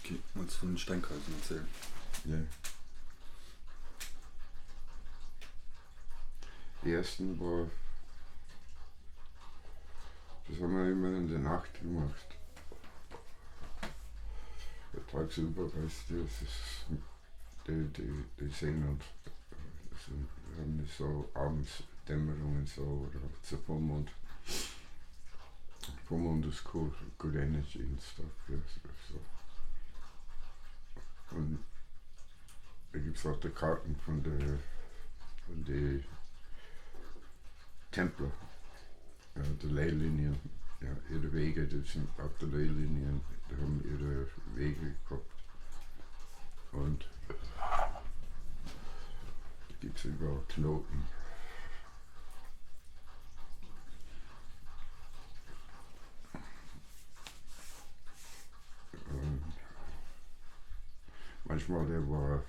Okay, wolltest du von den Steinkreisen erzählen? Ja. Die ersten war, das haben wir immer in der Nacht gemacht. Tagsüber, weißt du, das ist, die sehen uns, also, wir haben nicht so abends Dämmerungen so oder zu Vollmond. Vollmond ist cool, good energy and stuff. Ja, so. Und da gibt es auch die Karten von den Templer, ja, die Leylinien. Ja, ihre Wege, die sind auf der Leylinien, die haben ihre Wege gehabt. Und da gibt es überall Knoten. Und manchmal der war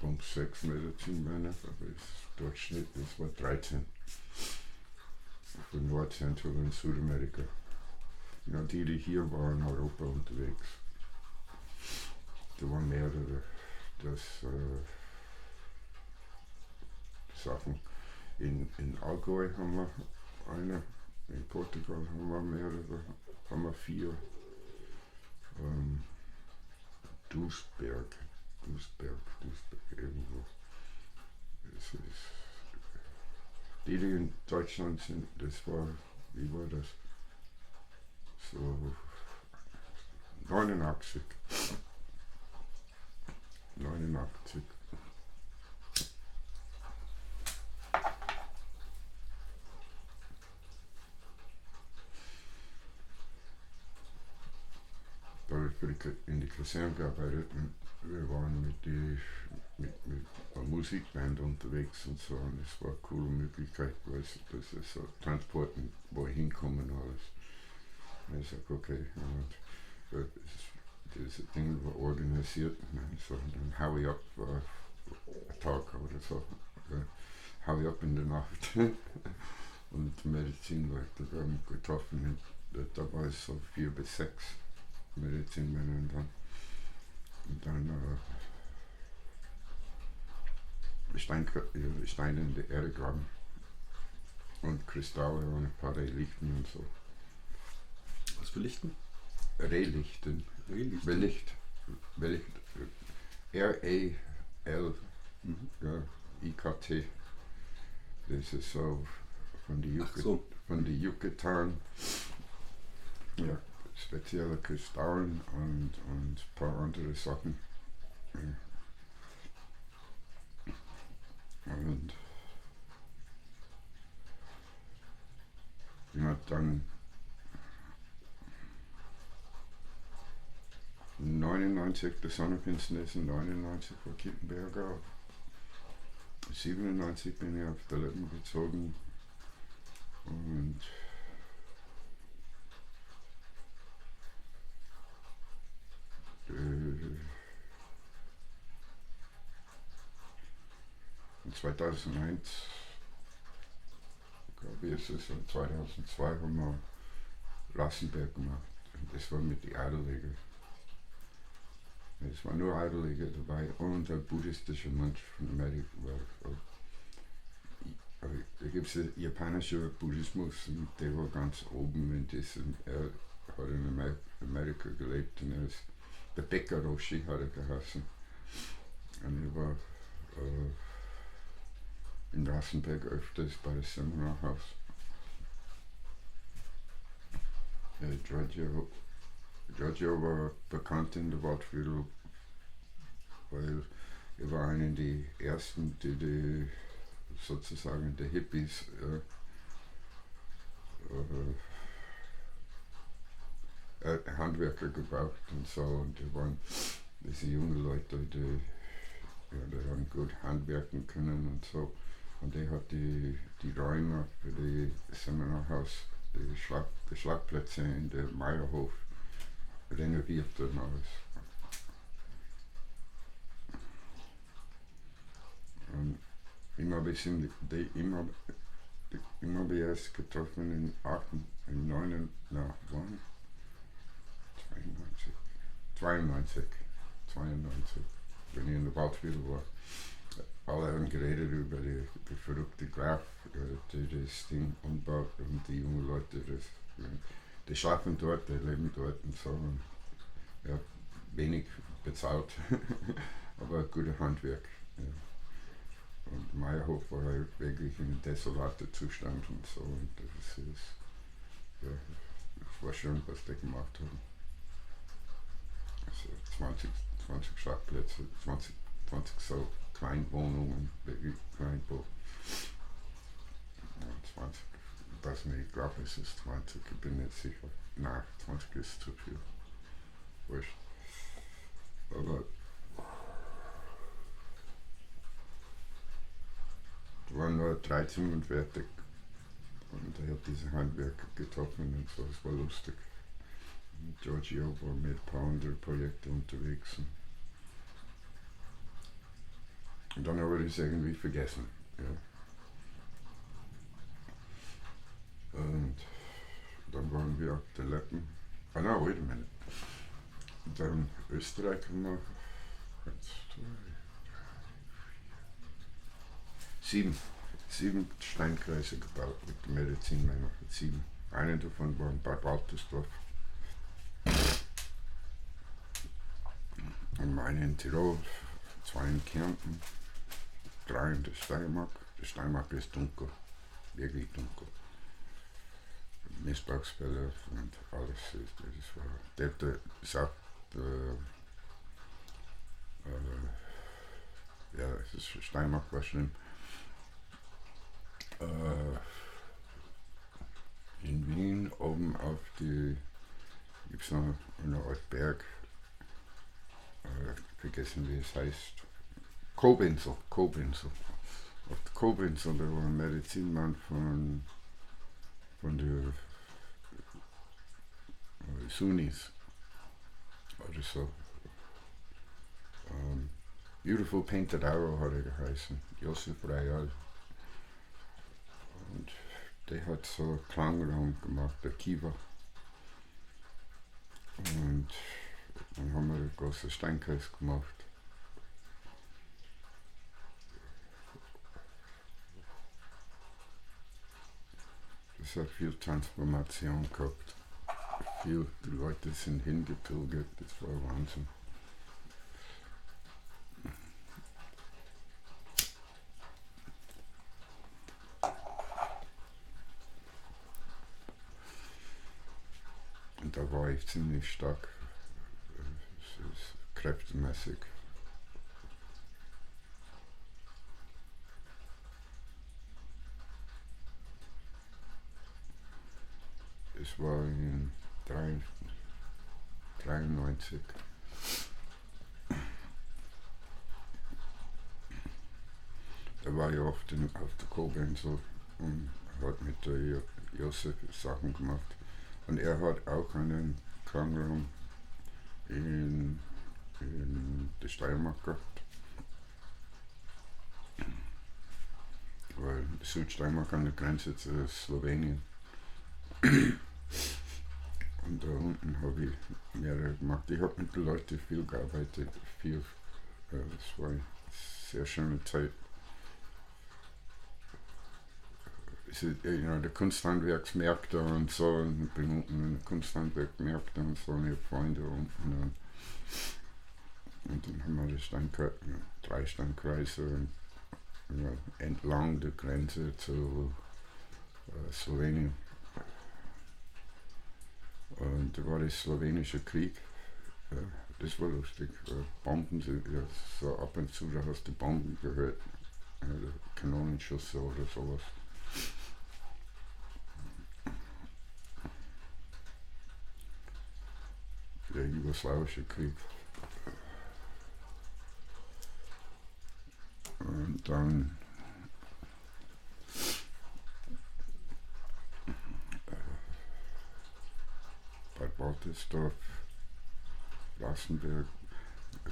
5, 6 Medizinmänner, aber das Durchschnitt das war 13. Von Nord-, Zentral- und Südamerika. Ja, die hier waren in Europa unterwegs. Da waren mehrere. Das Sachen. In Allgäu haben wir eine, in Portugal haben wir mehrere, haben wir 4. Duisberg irgendwo. Das ist, die in Deutschland sind, das war, wie war das? So 89. Da habe ich in die Kaserne gearbeitet und wir waren mit einer Musikband unterwegs und so, und es war eine coole Möglichkeit, weil das ist so Transporten, wo ich hinkomme und alles. Und ich sag, okay, und das Ding war organisiert, und so, dann hau ich ab, ein Tag oder so, hau ich ab in der Nacht. Und die Medizinleute haben getroffen, und da war es so 4 bis 6 Medizinmänner und dann Steine in der Erde graben und Kristalle und ein paar Relichten und so. Was für Lichten? Relichten. Relicht. R-A-L ja, I-K-T. Das ist so von die Yucatan. Ja, spezielle Kristallen und ein paar andere Sachen. Und ja, dann 99, das Sonnenfinsternis in 99 war Kittenberger. 97 bin ich auf der Lippen gezogen und in 2001, glaube ich, ist es, und 2002 haben wir Rassenberg gemacht. Und das war mit den Adelige. Es war nur Adelige dabei und ein buddhistischer Mönch von Amerika. Da gibt es den japanischen Buddhismus und der war ganz oben in diesem, er hat in Amerika gelebt und er ist der Bäcker Roshi, hat er geheißen. Und er war in Rassenberg öfters bei dem Seminarhaus. Giorgio war bekannt in der Waldviertel, weil er war einer der ersten, die sozusagen die Hippies Handwerker gebraucht und so, und die waren diese jungen Leute, die haben gut handwerken können und so, und der hat die Räume für das Seminarhaus, die Schlagplätze in der Meierhof renoviert und alles. Und immer habe ich erst getroffen in 92, 92, wenn ich in der Waldviertel war. Alle haben geredet über die verrückte Graf, die das Ding umbaut und die jungen Leute, die schlafen dort, die leben dort und so. Und, ja, wenig bezahlt, aber gutes Handwerk. Ja. Und Meierhof war halt wirklich in einem desolaten Zustand und so. Und das war schön, was die gemacht haben. Also 20 Schlafplätze, 20 so Kleinwohnungen, wirklich Kleinbau. Ja, 20, was mir, ich glaube, es ist 20, ich bin nicht sicher. Nein, 20 ist zu viel. Wurscht. Aber es waren nur 13 und fertig. Und er hat diese Handwerker getroffen und so, es war lustig. Und Giorgio war mit ein paar anderen Projekten unterwegs. Und dann habe ich es irgendwie vergessen. Ja. Und dann waren wir auf der Leppen. Ah, no, wait a minute. Und dann Österreich haben wir 7 Steinkreise gebaut mit der Medizinmänner. 7. Einer davon war in Bad Waltersdorf. Und meine in Tirol, 2 in Kärnten, 3 in der Steiermark. Der Steiermark ist dunkel, wirklich dunkel. Missbrauchsfälle und alles. Das war, der sagt, ja, Steiermark war schlimm. In Wien oben auf die, gibt es noch eine Art Berg, vergessen wie es heißt, Kobinsel. Auf der Kobinsel, da war ein Medizinmann von der Sunnis oder so. Beautiful Painted Arrow hat er geheißen, Josef Real. Und der hat so Klangraum gemacht, der Kiva. Und dann haben wir einen großen Steinkreis gemacht. Das hat viel Transformation gehabt. Die Leute sind hingepilgert, das war Wahnsinn. Und da war ich ziemlich stark, es ist kräftemäßig. Es war in 93. Da war ich oft auf der Kobinsel und hat mit der Josef Sachen gemacht. Und er hat auch einen Klangraum in der Steiermark gehabt. Weil Südsteiermark an der Grenze zu Slowenien. Und da unten habe ich mehrere gemacht. Ich habe mit den Leuten viel gearbeitet. Das war eine sehr schöne Zeit. Der Kunsthandwerksmärkte und so, und ich bin unten in den Kunsthandwerksmärkte und so, und ich habe Freunde unten. Und dann haben wir 3 Steinkreise entlang der Grenze zu Slowenien. Und da war der slowenische Krieg. Das war lustig. Bomben, so ab und zu, da hast du Bomben gehört. Kanonenschüsse oder sowas. Der jugoslawische Krieg. Und dann Bad Waltersdorf, Rassenberg,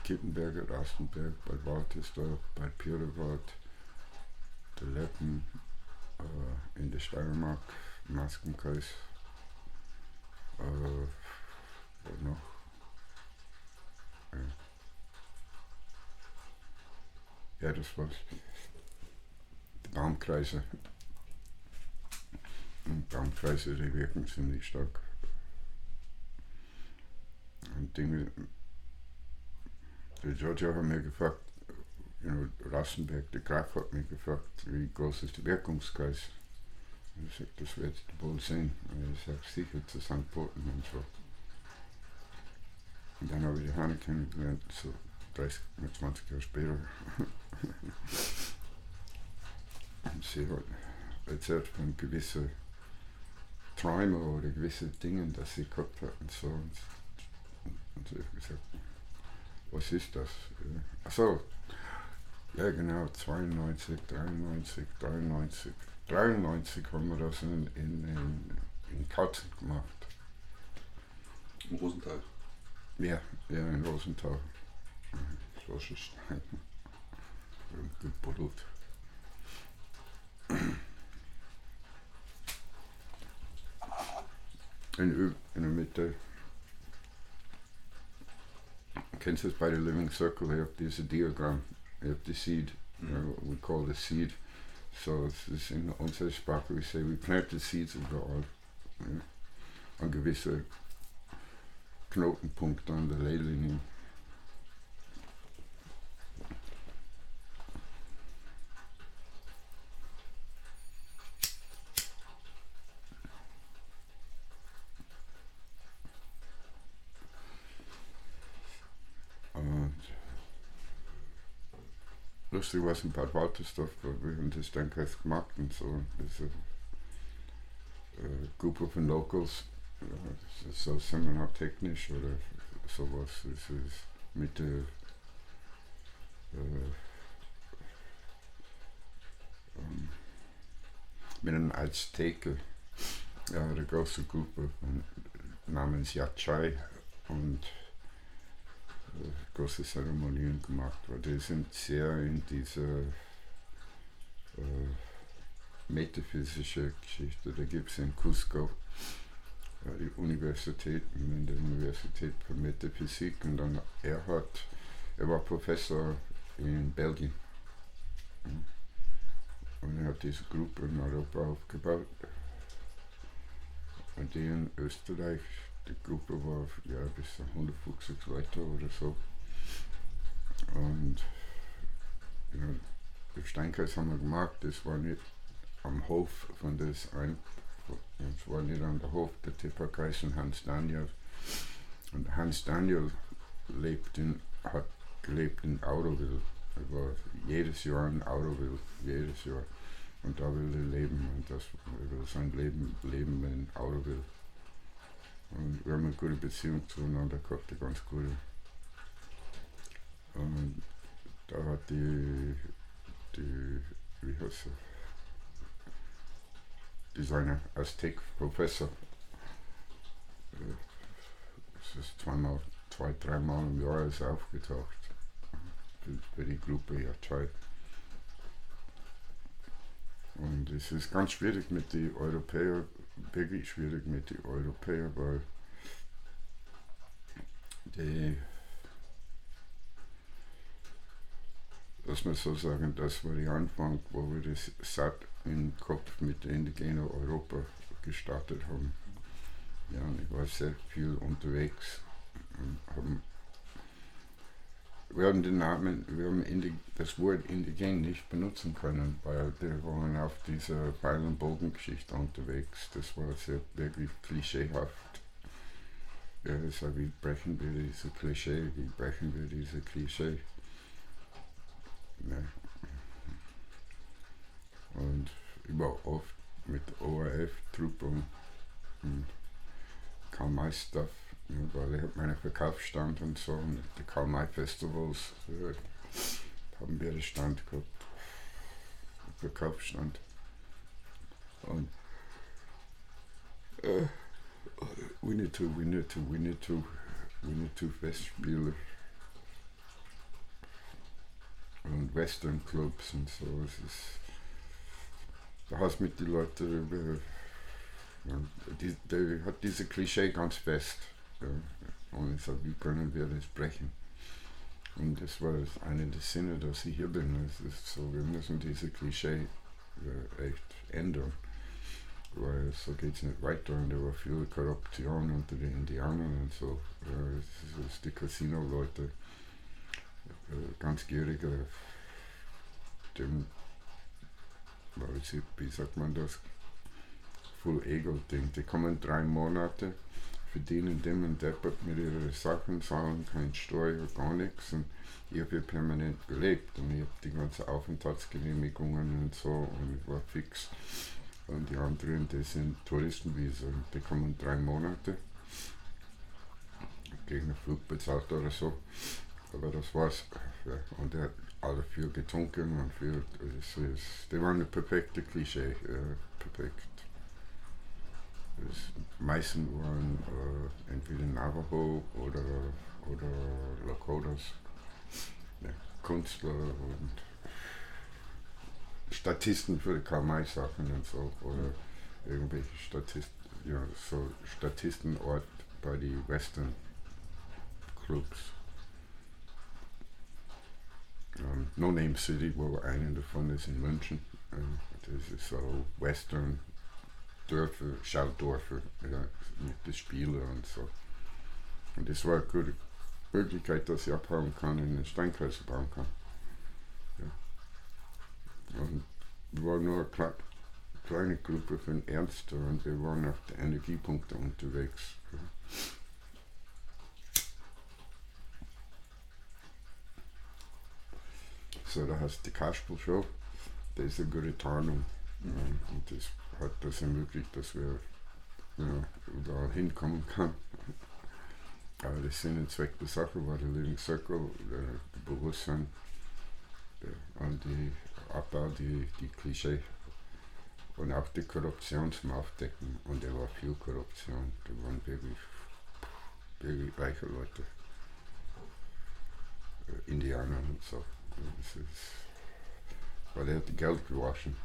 Kippenberger, Rassenberg, Bad Waltersdorf, Bad Pirewald, der Leppen, in der Steiermark, Maskenkreis, noch Ja, das war's. Die Baumkreise. Und Baumkreise, die wirken ziemlich stark. Und Dinge, die Georgia haben mir gefragt, Rassenberg, der Graf hat mich gefragt, wie groß ist der Wirkungskreis? Und ich sagte, das werdet ihr wohl sehen. Und ich sage, sicher zu St. Pölten und so. Und dann habe ich die Hanne kennengelernt, so 30, 20 Jahre später. Und sie hat erzählt von gewissen Träumen oder gewissen Dingen, die sie gehabt hat und so. Und sie hat gesagt, was ist das? Achso, ja genau, 92, 93, 93. 93 haben wir das in Kautzen gemacht. Im Rosental? Ja, in Rosental. Solche Steine. Gebuddelt. In der Mitte. Kennst du es bei der Living Circle? You have this diagram. You have the seed. We call the seed. So es ist in unserer Sprache, we say we plant the seeds überall. Ja, an gewisse Knotenpunkte an der Leylinie. Lustig war es in Bad Waltersdorf, weil wir haben das Steinkreis gemacht und so. Diese Gruppe von Locals, das ist so seminartechnisch oder sowas. Das ist mit der mit einem Azteken, ja, eine große Gruppe namens Yachai und große Zeremonien gemacht, weil die sind sehr in dieser metaphysische Geschichte. Da gibt es in Cusco die Universität, in der Universität für Metaphysik, und dann er war Professor in Belgien und er hat diese Gruppe in Europa aufgebaut. Und die in Österreich, die Gruppe war ja bis zu 150 Leute oder so. Und ja, den Steinkreis haben wir gemacht, das war nicht am Hof von das war nicht an der Hof der Tipperkreis und Hans Daniel. Und Hans Daniel hat gelebt in Auroville. Er war jedes Jahr in Auroville, jedes Jahr. Und da will er leben und er will sein Leben in Auroville. Und wir haben eine gute Beziehung zueinander gehabt, eine ganz gute. Und da hat die wie heißt sie? Designer, Aztek-Professor. Es ist zwei, dreimal im Jahr ist aufgetaucht. Für die Gruppe Yachai. Und es ist ganz schwierig mit den Europäern, wirklich schwierig mit den Europäern, weil lass mal so sagen, das war der Anfang, wo wir das satt im Kopf mit der indigenen Europa gestartet haben. Ja, und ich war sehr viel unterwegs. Wir haben das Wort indigen nicht benutzen können, weil wir waren auf dieser Pfeil- und Bogengeschichte unterwegs. Das war sehr wirklich klischeehaft. Ja, das war, wie brechen wir diese Klischee? Ja. Und ich war oft mit ORF-Truppen und Karl-May-Stuff, weil ich habe meinen Verkaufsstand und so, und die Karl-May-Festivals haben wir den Stand gehabt, Verkaufsstand. Und we need to Festspiele und Western Clubs und so. Da hast du mit den Leuten, der hat diese Klischee ganz fest. Ja. Und ich sage, wie können wir das brechen? Und das war eine der Sinne, dass ich hier bin. Es ist so, wir müssen diese Klischee echt ändern. Weil so geht es nicht weiter und da war viel Korruption unter den Indianern und so. Es ist die Casino-Leute ganz gierige, dem, wie sagt man das, Full Ego-Ding. Die kommen 3 Monate, verdienen dem und deppert mit ihren Sachen, zahlen kein Steuer, gar nichts. Und ich habe hier permanent gelebt und ich habe die ganzen Aufenthaltsgenehmigungen und so und ich war fix. Und die anderen, die sind Touristenvisa, die kommen 3 Monate, gegen einen Flug bezahlt oder so. Aber das war's. Ja. Und er hat alle viel getrunken und viel. Die waren eine perfekte Klischee, perfekt. Die meisten waren entweder Navajo oder Lakotas, ja, Künstler und Statisten für die Karl-May-Sachen und so, oder irgendwelche Statistenort bei den Western Clubs. No Name City, wo einer davon ist in Menschen. Das ist so Western Dörfer, Schalldörfer, ja, mit den Spielen und so. Und das war eine gute Möglichkeit, dass ich abhauen kann und einen Steinkreis bauen kann. Ja. Und wir waren nur eine kleine Gruppe von Ärzten und wir waren auf den Energiepunkten unterwegs. Ja. So, da hast du die Kasperl-Show, das ist eine gute Tarnung. Und das hat das ermöglicht, dass wir überall hinkommen können. Aber der Sinn und Zweck der Sache war der Living Circle, der Bewusstsein und die Abbau, die Klischee und auch die Korruption zum Aufdecken. Und da war viel Korruption, da waren wirklich reiche Leute, Indianer und so. Weil er hat Geld gewaschen.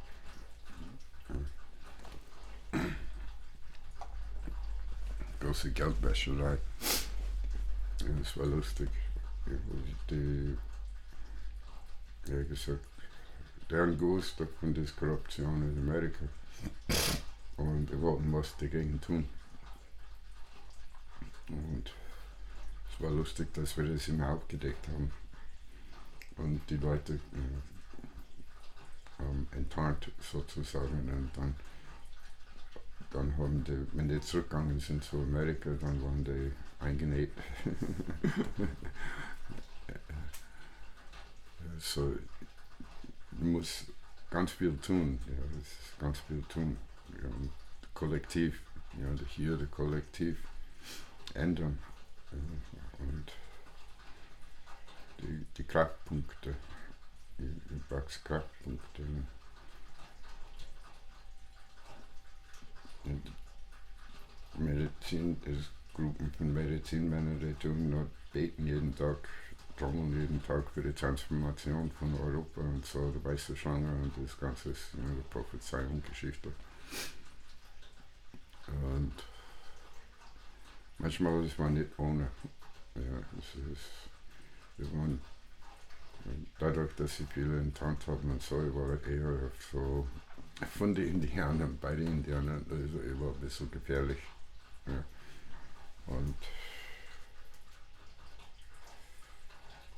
Ja. Große Geldwäscherei. Ja, das war lustig. Ja, gesagt, deren gewusst von der Korruption in Amerika. Und wir wollten was dagegen tun. Und es war lustig, dass wir das immer aufgedeckt haben. Und die Leute enttarnt sozusagen. Und dann haben die, wenn die zurückgegangen sind zu Amerika, dann waren die eingenäht. So, man muss ganz viel tun, ja, das ist ganz viel tun. Ja, Kollektiv, ja, hier das Kollektiv ändern. Ja, und die Kraftpunkte, die Wachskraftpunkte. Medizin, es Gruppen von Medizinmännern, die tun nur beten jeden Tag, trommeln jeden Tag für die Transformation von Europa und so, der weiße Schlange und das Ganze ist eine Prophezeiungsgeschichte. Und manchmal ist man nicht ohne. Ja, wir waren, dadurch, dass sie viele enttarnt haben und so, war eher so von den Indianern, bei den Indianern, also immer ein bisschen gefährlich. Ja. Und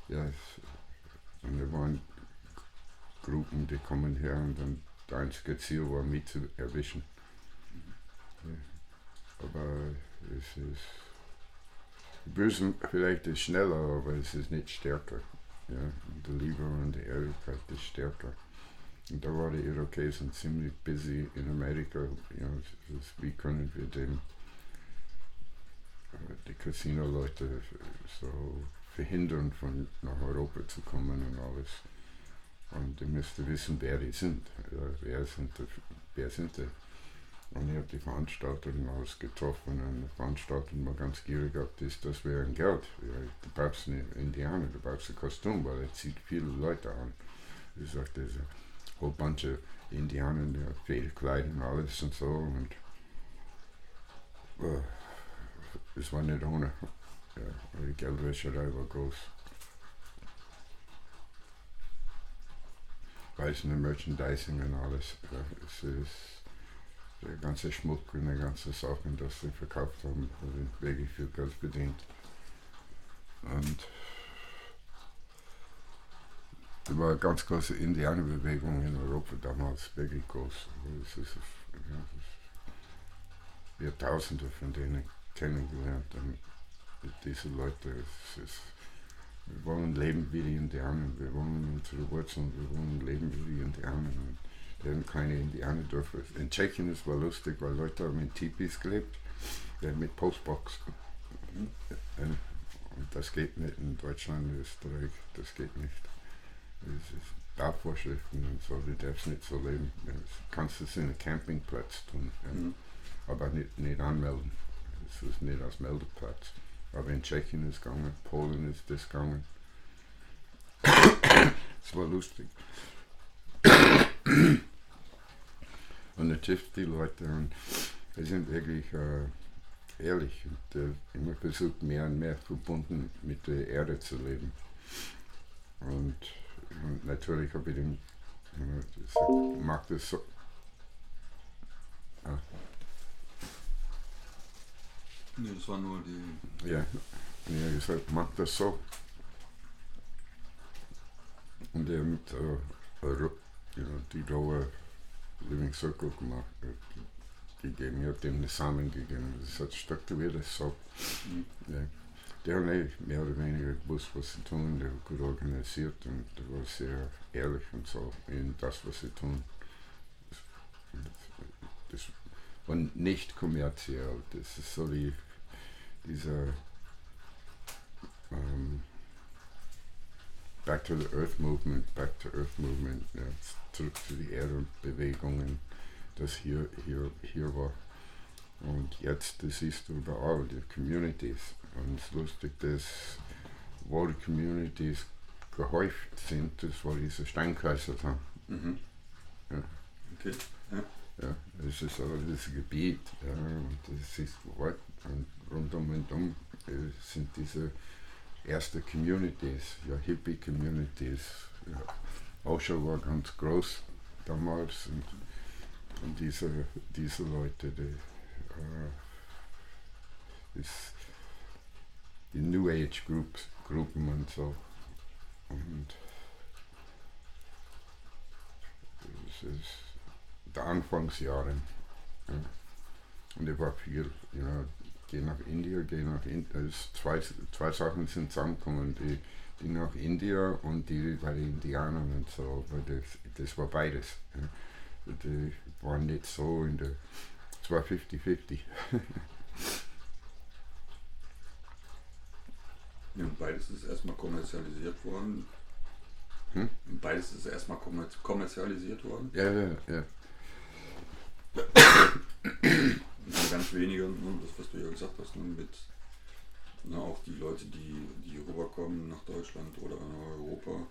ja, und da waren Gruppen, die kommen her und dann das einzige Ziel war, mich zu erwischen. Ja. Aber es ist, Bösen vielleicht ist schneller, aber es ist nicht stärker. Ja. Und die Liebe und die Ehrlichkeit ist stärker. Und da waren die Irokesen ziemlich busy in Amerika. Ja, wie können wir die Casino-Leute so verhindern, von nach Europa zu kommen und alles. Und die müssten wissen, wer die sind. Ja, wer sind die? Und ich habe die Veranstalterin alles getroffen und die Veranstalterin war ganz gierig auf das wäre ein Geld. Ja, du brauchst einen Indianer, du brauchst ein Kostüm, weil er zieht viele Leute an. Ich sagte, diese whole bunch of Indianer, die haben Federkleid und alles und so. Und es war nicht ohne. Ja, die Geldwäscherei war groß. Reisen und Merchandising und alles. Ja, es ist der ganze Schmuck und die ganze Sachen, das sie verkauft haben, haben wirklich viel Geld verdient. Und da war eine ganz große Indianerbewegung in Europa damals, wirklich groß. Es ist, wir haben Tausende von denen kennengelernt. Und diese Leute, wir wollen leben wie die Indianer, wir wollen unsere Wurzeln, wir wollen leben wie die Indianer. Und die haben keine Indianerdörfer. In Tschechien ist es lustig, weil Leute haben in Tipis gelebt, mit Postbox. Und das geht nicht in Deutschland, Österreich, das geht nicht. Es ist Bauvorschriften und so, du darfst nicht so leben. Du kannst es in einem Campingplatz tun, aber nicht anmelden. Es ist nicht als Meldeplatz. Aber in Tschechien ist es gegangen, Polen ist das gegangen. Es war lustig. Und er trifft die Leute und die sind wirklich ehrlich und immer versucht mehr und mehr verbunden mit der Erde zu leben. Und natürlich habe ich ihm gesagt, mach das so. Nee, das war nur die. Ja, und ich habe gesagt, mach das so. Und er hat die rohe Living Circle gemacht, gegeben. Ich habe dem eine Samen gegeben. Das hat strukturiert das so. Ja. Der hat mehr oder weniger gewusst, was sie tun, der war gut organisiert und der war sehr ehrlich und so in das, was sie tun. Das war nicht kommerziell, das ist so dieser Back to the Earth Movement, ja, zurück zu die Erde-Bewegungen, das hier war. Und jetzt, das siehst du überall, die Communities. Und es ist lustig, dass wo die Communities gehäuft sind, das war diese Steinkreise da. Mhm. Ja. Okay. Ja. Ja, das ist aber das Gebiet, ja, und das ist Ort und rundum und um sind diese erste Communities, ja, Hippie-Communities. Ja. Osho war ganz groß damals und diese Leute, die New Age Gruppen und so. Und es ist der Anfangsjahre. Ja. Und ich war viel, ja, geh nach Indien. Zwei Sachen sind zusammengekommen, die nach Indien und die bei den Indianern und so, weil das war beides. Ja. Die waren nicht so in der, es war 50-50. Ja, beides ist erstmal kommerzialisiert worden. Beides ist erstmal kommerzialisiert worden. Ja. Und ganz wenige, das was du ja gesagt hast, mit auch die Leute, die rüberkommen nach Deutschland oder nach Europa,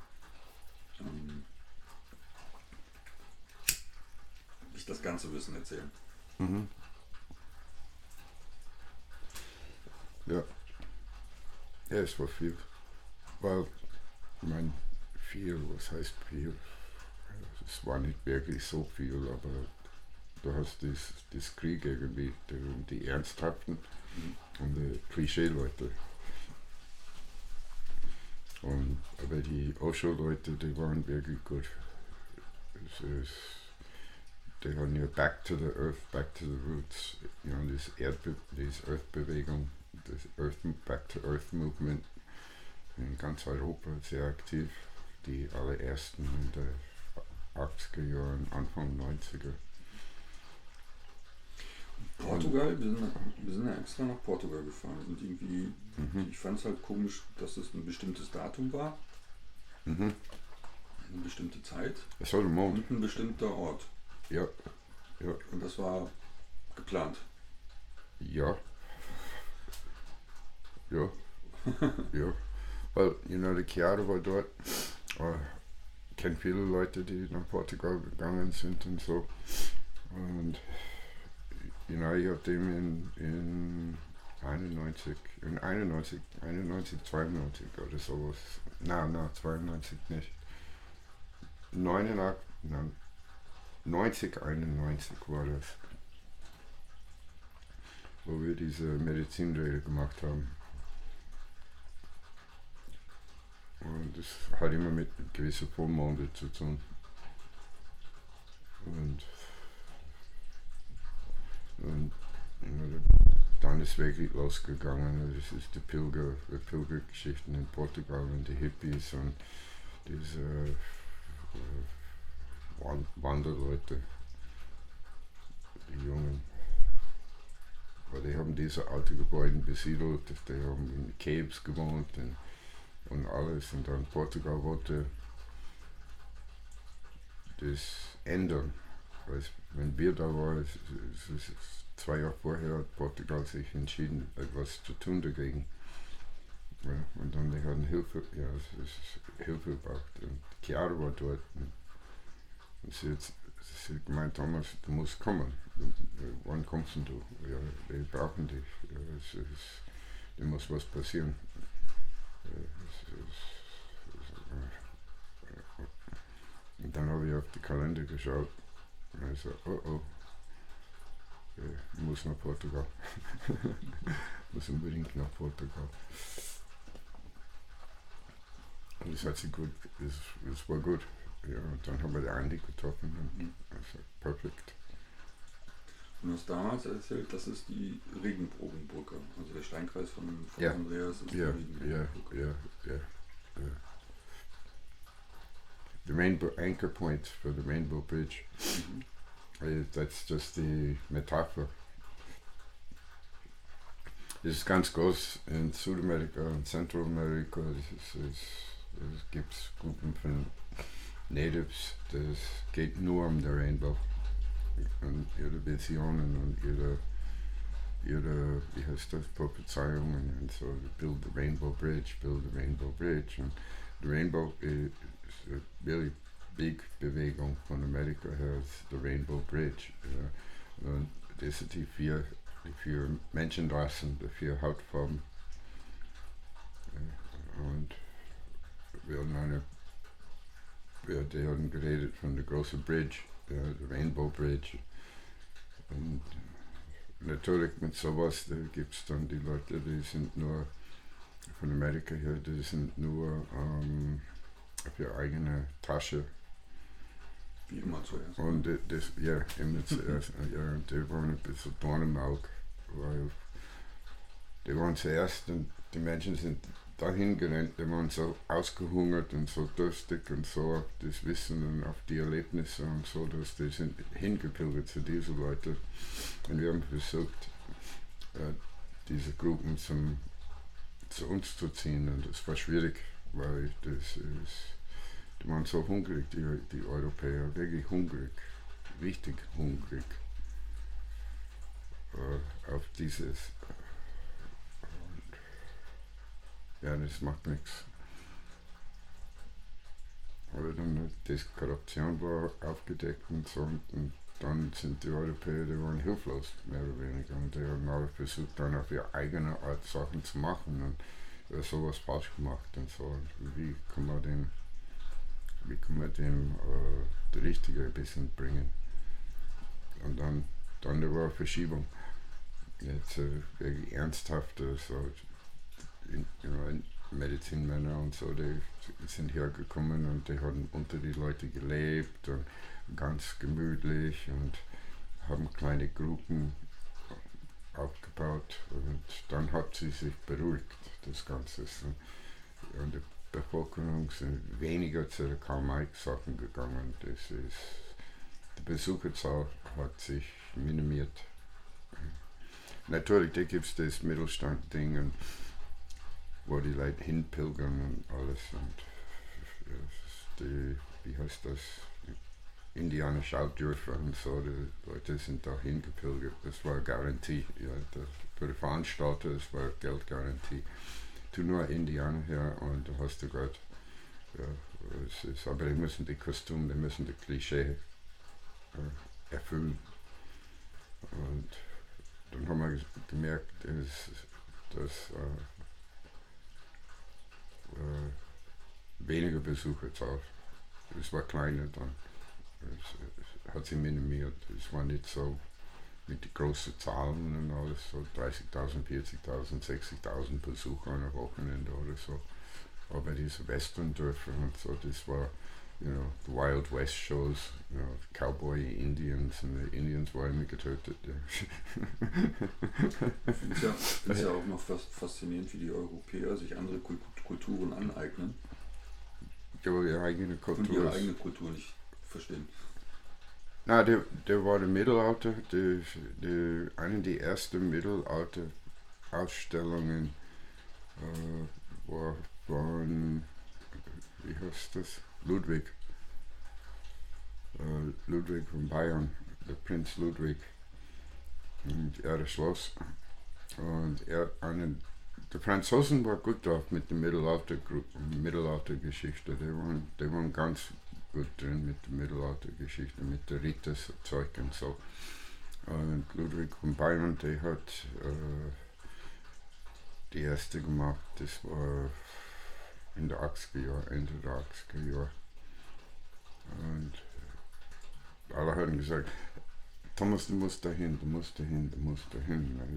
sich das ganze Wissen erzählen. Mhm. Ja. Ja, es war viel. Weil, ich meine, was heißt viel? Es war nicht wirklich so viel, aber du hast das Krieg irgendwie, die Ernsthaften und die Klischee-Leute. Aber die Osho-Leute, die waren wirklich gut. Die haben ja Back to the Earth, Back to the Roots, ja, das Earth-Bewegung, das Back to Earth Movement in ganz Europa sehr aktiv. Die allerersten in den 80er Jahren, Anfang 90er. Portugal, wir sind ja extra nach Portugal gefahren und irgendwie, ich fand es halt komisch, dass es ein bestimmtes Datum war, eine bestimmte Zeit und ein bestimmter Ort. Ja. Und das war geplant. Ja. Ja. Weil, der Chiara war dort. Ich kenne viele Leute, die nach Portugal gegangen sind und so. Und ich habe dem in 91, 92 oder sowas. Nein, 92 nicht. 91 war das, wo wir diese Medizinrede gemacht haben. Und das hat immer mit gewissen Vollmonde zu tun. Und dann ist wirklich losgegangen. Das ist die Pilgergeschichten in Portugal und die Hippies und diese Wanderleute, die Jungen. Weil die haben diese alten Gebäude besiedelt, die haben in Caves gewohnt und alles. Und dann Portugal wollte das ändern. Weil wenn wir da waren, 2 Jahre vorher hat Portugal sich entschieden, etwas zu tun dagegen. Ja, und dann die hatten Hilfe gebraucht. Und Chiara war dort. Und sie hat gemeint, Thomas, du musst kommen. Wann kommst du? Ja, wir brauchen dich. Ja, da muss was passieren. Und dann habe ich auf den Kalender geschaut und ich so, oh, ich muss nach Portugal. Muss unbedingt nach Portugal. Und das hat sich gut, das war gut. Ja, und dann haben wir die eine getroffen und also perfekt. Du hast damals erzählt, das ist die Regenbogenbrücke, also der Steinkreis von ja. Andreas ist die Regenbogenbrücke. Ja. The rainbow anchor point for the Rainbow Bridge. That's just die Metapher. Das ist ganz groß in Südamerika und Zentralamerika. Es gibt Gruppen von Natives, das geht nur um den Rainbow. Und ihre Visionen und ihre wie heißt das, Prophezeiungen und so, build the Rainbow Bridge. Und the Rainbow is a really big Bewegung von Amerika her, ist the Rainbow Bridge. Und das sind die vier Menschenrassen, die 4 Hautfarben. Und die haben geredet von der großen Bridge, der Rainbow Bridge. Und natürlich mit sowas, da gibt es dann die Leute, die sind nur von Amerika her, die sind nur auf ihre eigene Tasche. Wie immer zuerst. Und das, ja, immer zuerst. Ja, die waren ein bisschen Dorn im Auge, weil die waren zuerst und die Menschen sind dahin gerannt, die waren so ausgehungert und so durstig und so auf das Wissen und auf die Erlebnisse und so, dass die sind hingepilgert zu diesen Leuten. Und wir haben versucht, diese Gruppen zu uns zu ziehen und das war schwierig, weil die waren so hungrig, die Europäer, wirklich hungrig, richtig hungrig auf dieses. Ja, das macht nichts. Aber dann die Korruption war aufgedeckt und so, und dann sind die Europäer, die waren hilflos, mehr oder weniger. Und die haben alle versucht, dann auf ihre eigene Art Sachen zu machen und sowas falsch gemacht und so. Und wie kann man dem die richtige ein bisschen bringen? Und dann da war eine Verschiebung. Jetzt wirklich ernsthafter, so Medizinmänner und so, die sind hergekommen und die haben unter die Leute gelebt und ganz gemütlich und haben kleine Gruppen aufgebaut und dann hat sie sich beruhigt, das Ganze. Und die Bevölkerung sind weniger zu den Karl-May-Sachen gegangen. Die Besucherzahl hat sich minimiert. Natürlich, da gibt es das Mittelstand-Ding, wo die Leute hinpilgern und alles. Und wie heißt das? Indianer Schaudörfer und so, die Leute sind da hingepilgert. Das war eine Garantie. Ja, für die Veranstalter, das war eine Geldgarantie. Tu nur Indianer her und du hast du Gott. Ja, aber die müssen die Kostüme, die müssen die Klischee erfüllen. Und dann haben wir gemerkt, dass weniger Besucherzahl es war kleiner dann. Es hat sich minimiert. Es war nicht so mit den großen Zahlen und alles, so 30.000, 40.000, 60.000 Besucher am Wochenende oder so. Aber diese Western-Dörfer und so, das war, the Wild West Shows, Cowboy Indians, und die Indians waren immer getötet. Ich finde es ja auch noch faszinierend, wie die Europäer sich andere Kulturen aneignen. Aber ihre eigene Kultur. Und ihre eigene Kultur nicht verstehen. Na, der war der Mittelalter, eine der ersten Mittelalter-Ausstellungen war von, wie heißt das? Ludwig von Bayern, der Prinz Ludwig. Und er das Schloss. Und die Franzosen waren gut drauf mit der Mittelaltergeschichte. Die waren ganz gut drin mit der Mittelaltergeschichte, mit der Ritterzeug und so. Und Ludwig von Bayern, der hat die erste gemacht, das war in der 80er Jahre, Ende der 80er Jahre. Und alle haben gesagt, Thomas, du musst dahin. Und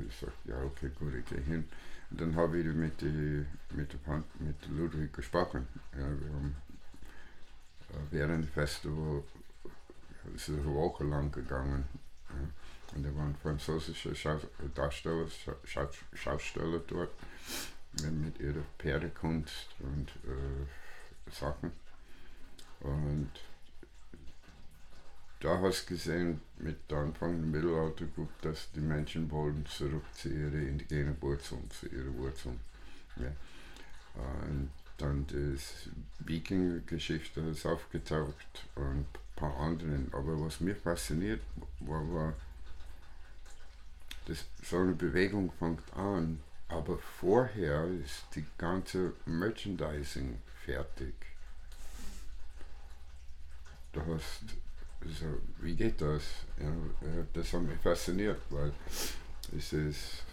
ich sagte, ja okay, gut, ich gehe hin. Und dann habe ich mit Ludwig gesprochen. Ja, wir haben während dem Festival, es ist eine Woche lang gegangen. Ja. Und da waren französische Schausteller dort mit ihrer Pferdekunst und Sachen. Und da hast du gesehen, mit der Anfang der Mittelaltergruppe, dass die Menschen wollen zurück zu ihren indigenen Wurzeln, zu ihren Wurzeln. Ja. Und dann die Wikinger-Geschichte ist aufgetaucht und ein paar anderen. Aber was mich fasziniert war dass so eine Bewegung fängt an, aber vorher ist die ganze Merchandising fertig. Du hast, also, wie geht das? Ja, das hat mich fasziniert, weil es ist,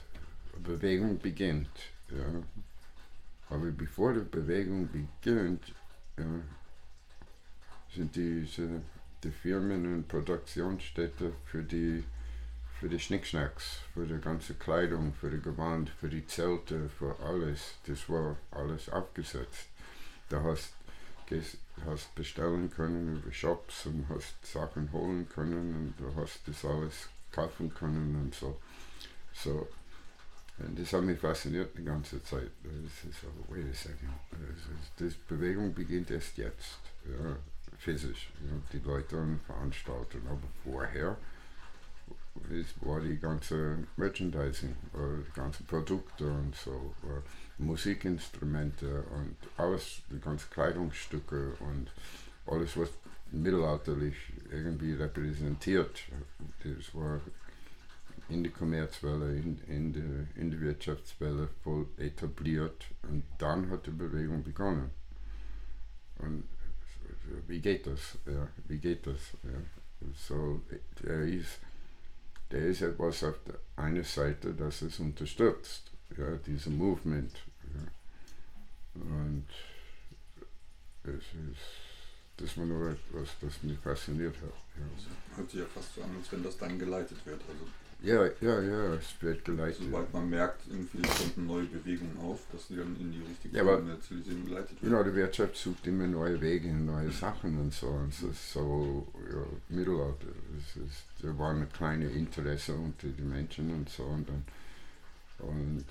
eine Bewegung beginnt. Ja. Aber bevor die Bewegung beginnt, sind die Firmen und Produktionsstätten für die Schnickschnacks, für die ganze Kleidung, für die Gewand, für die Zelte, für alles. Das war alles aufgesetzt. Da hast bestellen können über Shops und hast Sachen holen können und du hast das alles kaufen können und so. Und das hat mich fasziniert die ganze Zeit. Das ist so, wait a second. Die Bewegung beginnt erst jetzt, ja, physisch. Ja, die Leute und Veranstaltungen, aber vorher war die ganze Merchandising, die ganzen Produkte und so, Musikinstrumente und alles, die ganzen Kleidungsstücke und alles, was mittelalterlich irgendwie repräsentiert. Das war in der Kommerzwelle, in der Wirtschaftswelle voll etabliert und dann hat die Bewegung begonnen. Und wie geht das? Ja, wie geht das? Ja. So, der ist etwas auf der einen Seite, das es unterstützt, ja, diese Movement. Ja. Und das war nur etwas, das mich fasziniert hat. Ja. Das hört sich ja fast so an, als wenn das dann geleitet wird. Also ja, es wird geleitet. Sobald man merkt, irgendwie kommt eine neue Bewegung auf, dass die dann in die richtige Zivilisation geleitet wird. Genau, die Wirtschaft sucht immer neue Wege, neue Sachen und so. Und das ist so, ja, Mittelalter. Da war eine kleine Interesse unter den Menschen und so. Und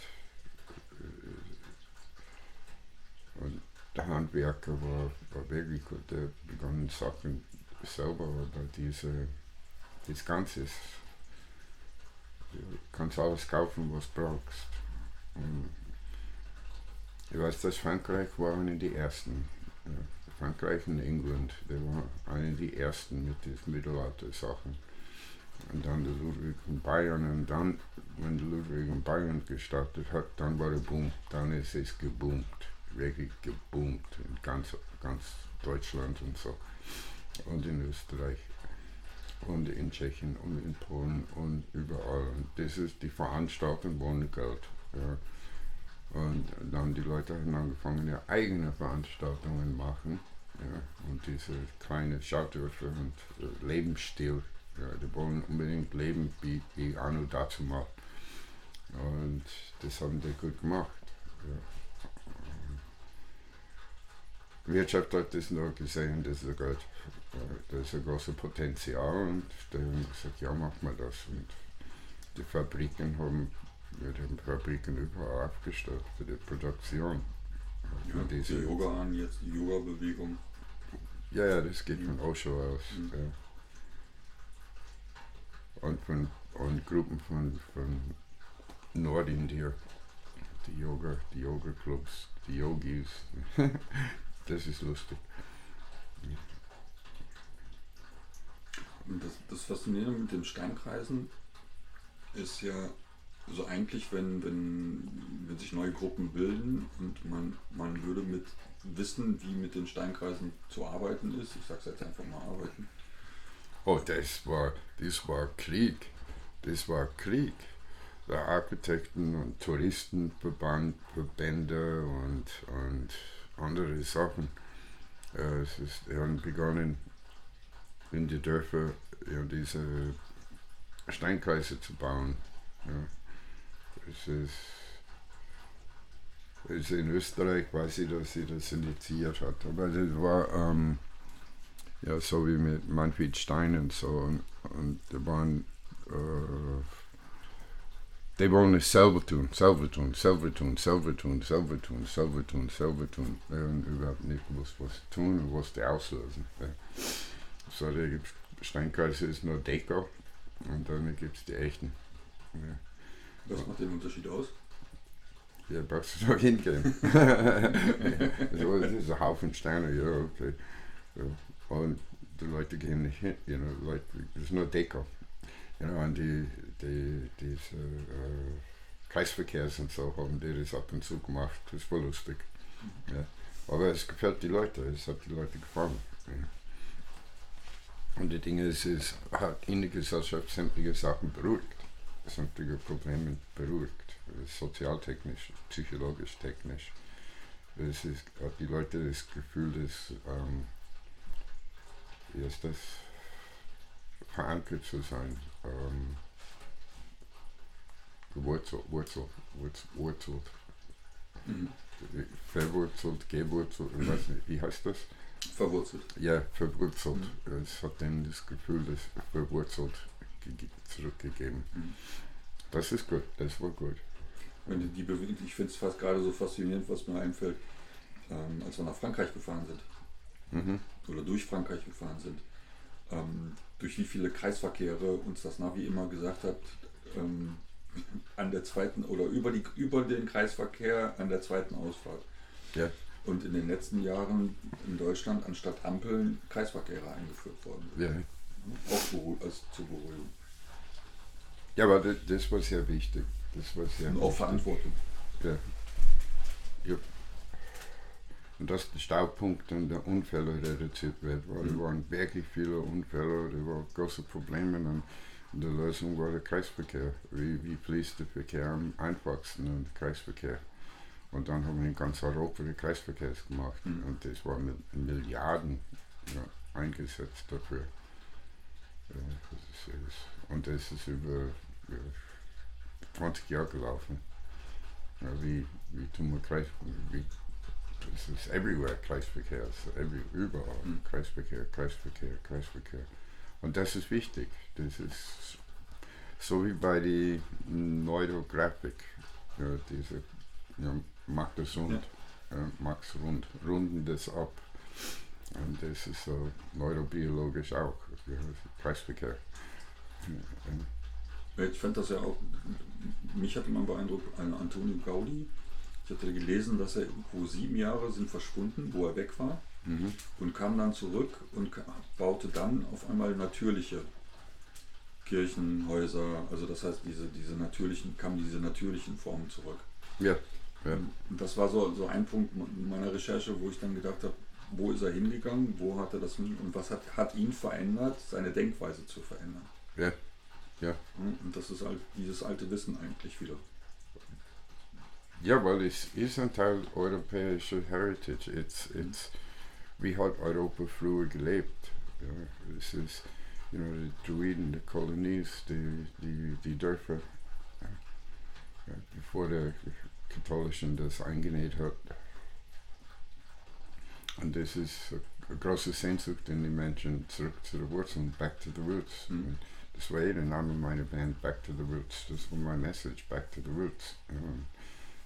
der Handwerker war wirklich gut, der begann Sachen selber, aber das Ganze ist, du kannst alles kaufen, was du brauchst. Und ich weiß, dass Frankreich war einer der ersten. Ja, Frankreich und England, der war einer der ersten mit diesen Mittelalter-Sachen. Und dann der Ludwig von Bayern, und dann, wenn der Ludwig von Bayern gestartet hat, dann war der Boom, dann ist es geboomt, wirklich geboomt in ganz Deutschland und so. Und in Österreich. Und in Tschechien und in Polen und überall. Und das ist die Veranstaltung ohne Geld. Ja. Und dann die Leute haben angefangen, ihre eigenen Veranstaltungen machen. Ja, und diese kleine Schaudörfer und Lebensstil, ja, die wollen unbedingt leben wie Anno dazu mal. Und das haben die gut gemacht. Ja. Wirtschaft hat das noch gesehen, das ist ein großes Potenzial, und die haben gesagt, ja, machen wir das. Und die Fabriken wir haben Fabriken überall aufgestellt für die Produktion. Ja, diese Yoga an, jetzt die Yoga-Bewegung. Ja, das geht von Osho aus. Mhm. Ja. Und Gruppen von Nordindien, die Yoga-Clubs, die Yogis. Das ist lustig. Und das Faszinierende mit den Steinkreisen ist ja so eigentlich, wenn sich neue Gruppen bilden und man würde mit wissen, wie mit den Steinkreisen zu arbeiten ist. Ich sag's jetzt einfach mal arbeiten. Oh, das war Krieg. Das war Krieg. Der Architekten- und Touristenverbände und andere Sachen. Die haben begonnen, in die Dörfer diese Steinkreise zu bauen. Ja. Es ist in Österreich, weiß ich, dass sie das initiiert hat, aber das war so wie mit Manfred Stein und so, und die waren die wollen es selber tun. Die haben überhaupt nicht gewusst, was sie tun und was die auslösen. Ja. So, da gibt es Steinkreise, ist nur Deko, und dann gibt es die echten. Ja. Was macht den Unterschied aus? Ja, brauchst du noch hingehen. So, das ist ein Haufen Steine, ja, okay. Ja. Und die Leute gehen nicht hin, das ist nur Deko. Und diese Kreisverkehrs und so haben die das ab und zu gemacht, das war lustig. Ja. Aber es gefällt die Leute, es hat die Leute gefallen. Ja. Und die Dinge, es hat in der Gesellschaft sämtliche Sachen beruhigt, sämtliche Probleme beruhigt, sozialtechnisch, psychologisch, technisch. Hat die Leute das Gefühl, dass verankert zu sein, gewurzelt, verwurzelt, gewurzelt, ich weiß nicht, wie heißt das? Verwurzelt. Ja, verwurzelt. Es hat denen das Gefühl, das verwurzelt zurückgegeben. Das ist gut, das war gut. Ich finde es fast gerade so faszinierend, was mir einfällt, als wir nach Frankreich gefahren sind. Oder durch Frankreich gefahren sind. Durch wie viele Kreisverkehre uns das Navi immer gesagt hat, an der zweiten oder über den Kreisverkehr an der zweiten Ausfahrt. Ja. Und in den letzten Jahren in Deutschland anstatt Ampeln Kreisverkehre eingeführt worden sind. Ja. Auch zur Beruhigung. Ja, aber das war sehr wichtig. Und auch Verantwortung. Ja. Ja. Und dass die Staupunkte und der Unfälle reduziert werden, weil da waren wirklich viele Unfälle, da waren große Probleme, und die Lösung war der Kreisverkehr. Wie fließt der Verkehr am einfachsten, und der Kreisverkehr. Und dann haben wir in ganz Europa die Kreisverkehrs gemacht, und das war mit Milliarden eingesetzt dafür. Und das ist über 20 Jahre gelaufen. Ja, wie tun wir Kreisverkehr? Das ist everywhere Kreisverkehr, überall Kreisverkehr. Und das ist wichtig. Das ist so wie bei der Neurografik. Ja, diese macht das rund, macht's rund, runden das ab. Und das ist so neurobiologisch auch, Kreisverkehr. Ich fand das ja auch, mich hat immer beeindruckt, Antonio Gaudi. Ich hatte gelesen, dass er irgendwo 7 Jahre sind verschwunden, wo er weg war, und kam dann zurück und baute dann auf einmal natürliche Kirchenhäuser, also das heißt diese natürlichen Formen zurück. Ja. Und das war so ein Punkt meiner Recherche, wo ich dann gedacht habe, wo ist er hingegangen, wo hat er das und was hat ihn verändert, seine Denkweise zu verändern. Ja. Ja. Und das ist halt dieses alte Wissen eigentlich wieder. Ja, weil es ist ein Teil europäischer Heritage. wie hat Europa früher gelebt? Ja, es ist, die Druiden, die Kolonies, die Dörfer, bevor der Katholischen das eingenäht hat. Und das ist eine große Sehnsucht in die Menschen, zurück zu den Wurzeln, back to the roots. Und das war der Name meiner Band, Back to the Roots. Das war mein Message, back to the roots.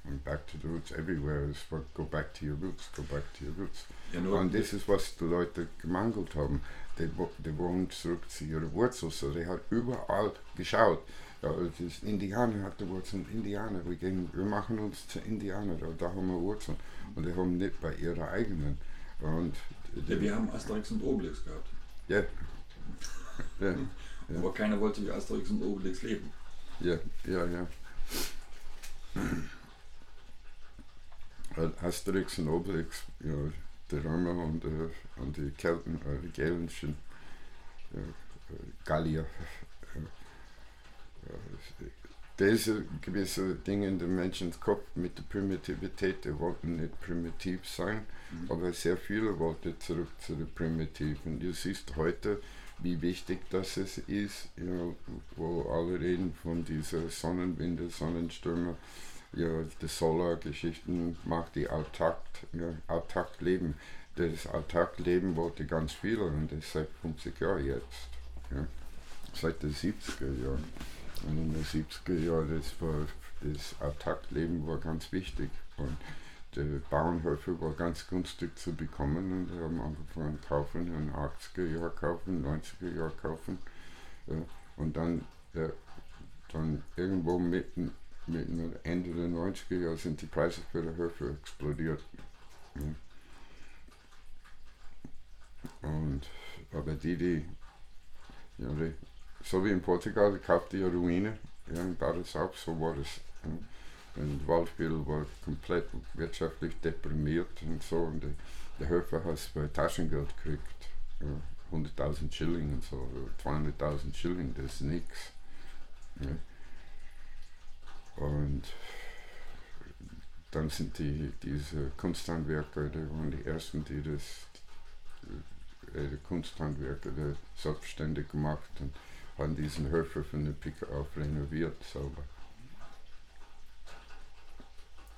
Und back to the roots everywhere is go back to your roots, go back to your roots. Ja, und das ist, was die Leute gemangelt haben. Die wollen zurück zu ihren Wurzeln. So, die hat überall geschaut. Ja, das Indianer hat die Wurzeln, Indianer, wir machen uns zu Indianer, da haben wir Wurzeln. Und die haben nicht bei ihrer eigenen. Und ja, wir haben Asterix und Obelix gehabt. Ja. Ja. Aber keiner wollte wie Asterix und Obelix leben. Ja. Asterix und Obelix, ja, die Römer und die Kelten, die gälischen Gallier. Diese gewisse Dinge in dem Menschenkopf mit der Primitivität, die wollten nicht primitiv sein, aber sehr viele wollten zurück zu der Primitiven. Du siehst heute, wie wichtig das ist, wo alle reden von dieser Sonnenwinde, Sonnenstürme, die Solargeschichten, macht die Alltagleben. Das Alltagleben wollte ganz viele und das seit 50 Jahren jetzt, seit den 70er Jahren. Und in den 70er Jahren, das Alltagleben war ganz wichtig. Und die Bauernhöfe war ganz günstig zu bekommen und wir haben angefangen kaufen, in den 80er Jahren kaufen, 90er Jahren kaufen. Und dann irgendwo mitten Ende der 90er Jahre sind die Preise für die Höfe explodiert. Aber so wie in Portugal, die kaufte die Ruine, und baut es auf, so war es. Und Waldviertel war komplett wirtschaftlich deprimiert und so. Und der Höfer hat bei Taschengeld gekriegt, 100.000 Schilling und so, 200.000 Schilling, das ist nichts. Und dann sind diese Kunsthandwerker, die waren die ersten, die die Kunsthandwerker selbstständig gemacht und haben diesen Höfer von der Pike auf renoviert selber.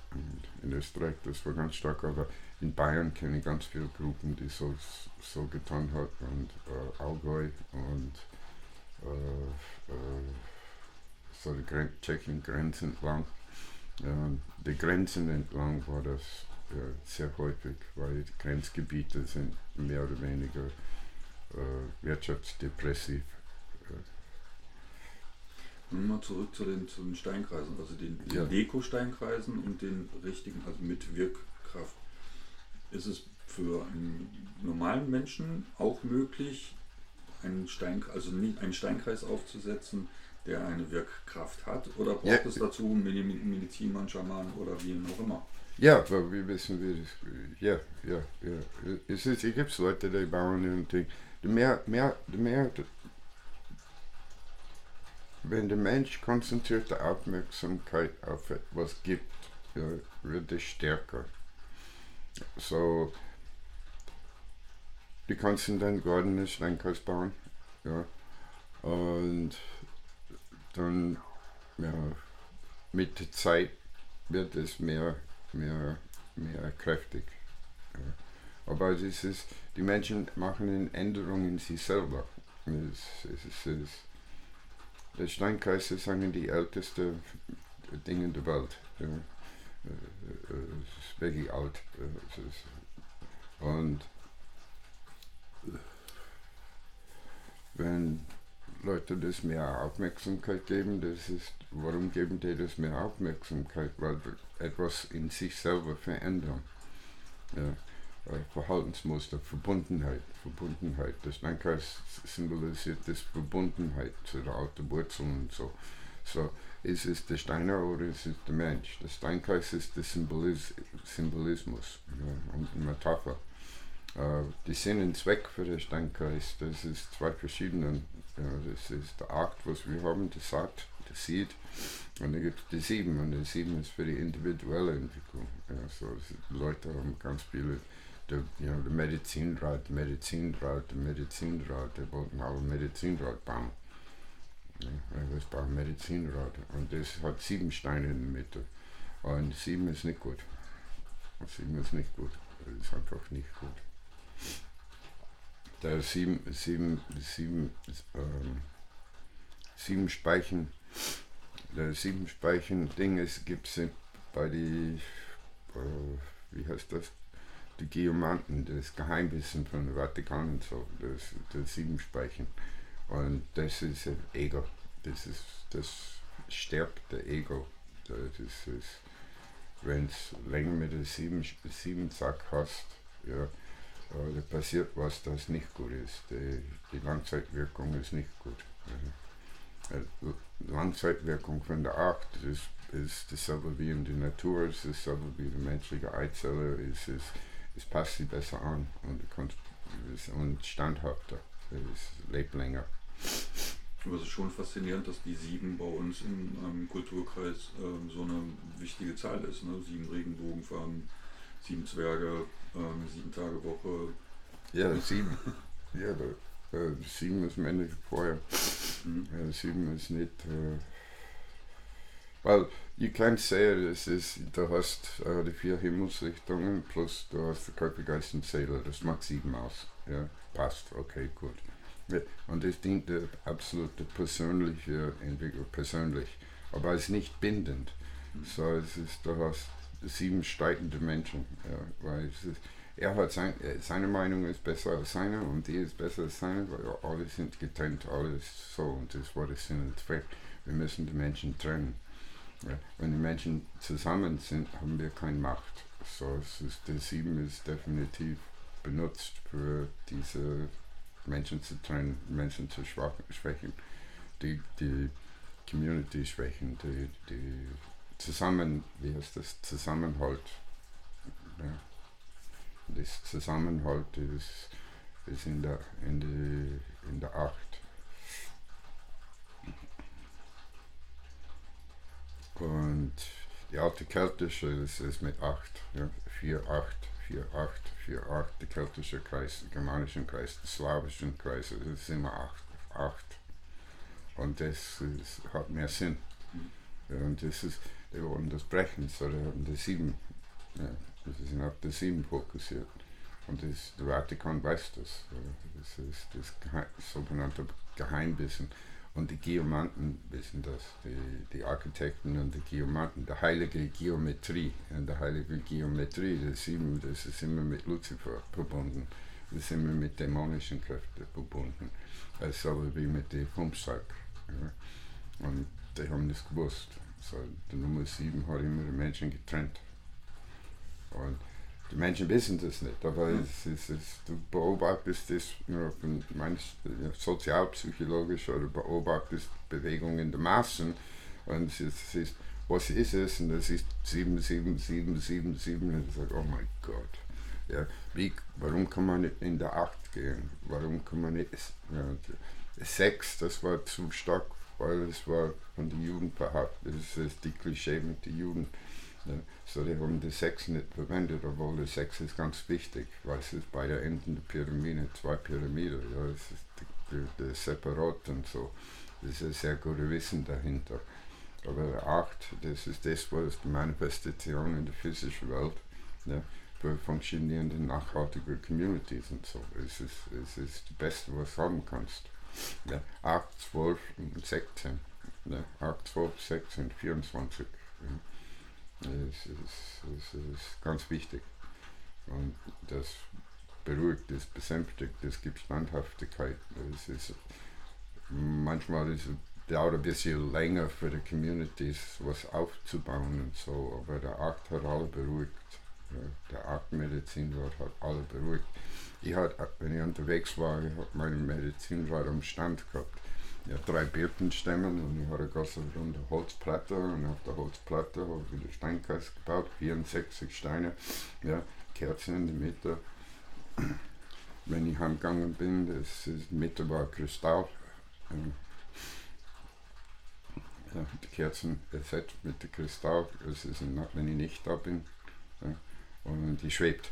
Und in Österreich, das war ganz stark, aber in Bayern kenne ich ganz viele Gruppen, die so getan haben, und Allgäu und so die Tschechien-Grenzen entlang. Die Grenzen entlang war das sehr häufig, weil die Grenzgebiete sind mehr oder weniger wirtschaftsdepressiv. Nun mal zurück zu den Steinkreisen, also den Deko-Steinkreisen und den richtigen, also mit Wirkkraft. Ist es für einen normalen Menschen auch möglich, einen Steinkreis aufzusetzen, der eine Wirkkraft hat? Oder braucht es dazu Medizinmann, Schamanen oder wie auch immer? Ja, aber wir wissen, wie das. Es gibt Leute, die bauen und die mehr, wenn der Mensch konzentrierte Aufmerksamkeit auf etwas gibt, wird er stärker. So, du kannst in deinem Garten einen Steinkreis bauen, und dann mit der Zeit wird es mehr kräftig. Aber die Menschen machen Änderungen in sich selber. Der Steinkreis ist eigentlich die älteste Dinge der Welt. Es ist wirklich alt. Und wenn Leute das mehr Aufmerksamkeit geben, warum geben die das mehr Aufmerksamkeit? Weil etwas in sich selber verändern. Verhaltensmuster, Verbundenheit. Der Steinkreis symbolisiert das Verbundenheit zu der alten Wurzeln und so. So, ist es der Steiner oder ist es der Mensch? Der Steinkreis ist der Symbolismus und die Metapher. Die Sinn und Zweck für den Steinkreis, das ist zwei verschiedene. Das ist der Akt, was wir haben, der Saat, der Seed, und dann gibt es die 7, und die 7 ist für die individuelle Entwicklung. So, Leute haben ganz viele der Medizinrat, die wollten alle Medizinrad bauen. Ja, das braucht Medizinrad. Und das hat 7 Steine in der Mitte. Und 7 ist nicht gut. 7 ist nicht gut. Das ist einfach nicht gut. Der 7 Speichen, der 7 Speichen Ding gibt es bei die, wie heißt das? Die Geomanten, das Geheimwissen von Vatikan und so, das 7 Speichen. Und das ist ein Ego. Das stärkt der Ego. Das ist, wenn du länger mit dem 7 Sack hast, ja, da passiert was, das nicht gut ist. Die Langzeitwirkung ist nicht gut. Die Langzeitwirkung von der 8 ist dasselbe wie in der Natur, ist dasselbe wie die menschliche Eizelle, es passt sich besser an und standhafter, es lebt länger. Aber es ist schon faszinierend, dass die 7 bei uns im Kulturkreis so eine wichtige Zahl ist. Ne? 7 Regenbogenfarben, 7 Zwerge, 7 Tage Woche. Ja, 7. Ja, 7 ist am Ende vorher. 7 ist nicht. Well, you can't say du hast die 4 Himmelsrichtungen plus du hast der Körper, Geist und Seele. Das macht 7 aus. Ja, passt, okay, gut. Ja, und das dient der absolute persönliche Entwicklung, persönlich. Aber es ist nicht bindend. So, du hast 7 streitende Menschen. Ja, weil er hat seine Meinung ist besser als seine und die ist besser als seine, weil alle sind getrennt, alles so und das war der Sinn und Zweck. Wir müssen die Menschen trennen. Ja, wenn die Menschen zusammen sind, haben wir keine Macht. So, der 7 ist definitiv benutzt für diese Menschen zu trennen, Menschen zu schwächen, die Community schwächen, die Zusammenhalt. Ja. Das Zusammenhalt ist in der 8. Und die alte keltische ist mit 8. Ja, 4, 8, 4, 8, 4, 8. Der keltische Kreis, der germanische Kreis, der slawische Kreis, das ist immer 8. Und das hat mehr Sinn. Ja, und die wollen das brechen, so die haben die 7. Ja, das sind auf die 7 fokussiert. Und der Vatikan weiß das. Das ist das sogenannte Geheimwissen. Und die Geomanten wissen das, die Architekten und die Geomanten, der Heilige Geometrie. Und der Heilige Geometrie, das ist immer mit Luzifer verbunden. Das ist immer mit dämonischen Kräften verbunden. Also wie mit dem Pumpsack. Ja. Und die haben das gewusst. So, die Nummer 7 hat immer die Menschen getrennt. Und die Menschen wissen das nicht, aber du beobachtest das sozialpsychologisch oder beobachtest Bewegungen in den Massen und was ist es? Und das ist 7, 7, 7, 7, 7 und ich sage, oh mein Gott. Ja, warum kann man nicht in der 8 gehen? Warum kann man nicht? Ja, 6, das war zu stark, weil es war von den Juden verhaftet. Das ist die Klischee mit den Juden. Ja, so die haben die 6 nicht verwendet, obwohl die 6 ist ganz wichtig, weil es ist bei der Enden der Pyramide, 2 Pyramiden, ja, es ist der Separat und so. Das ist ein sehr gutes Wissen dahinter. Aber der 8, das ist das, was die Manifestation in der physischen Welt, ja, für funktionierende, nachhaltige Communities und so. Es ist das Beste, was du haben kannst. Ja, 8, 12 und 16. Ja, 8, 12, 16, 24. Ja. Das ist ganz wichtig. Und das beruhigt, das besänftigt, das gibt Standhaftigkeit. Manchmal dauert ein bisschen länger für die Communities, was aufzubauen und so, aber der 8 hat alle beruhigt. Ja, der 8 Medizinrat hat alle beruhigt. Wenn ich unterwegs war, ich habe meinen Medizinrat am Stand gehabt. Ich habe 3 Birkenstämmen und ich hatte eine ganze runde Holzplatte und auf der Holzplatte habe ich wieder Steinkreis gebaut, 64 Steine, ja, Kerzen in der Mitte. Wenn ich heimgegangen bin, das Mitte war Kristall. Ja, die Kerzen ersetzt mit dem Kristall, das ist wenn ich nicht da bin. Ja, und die schwebt.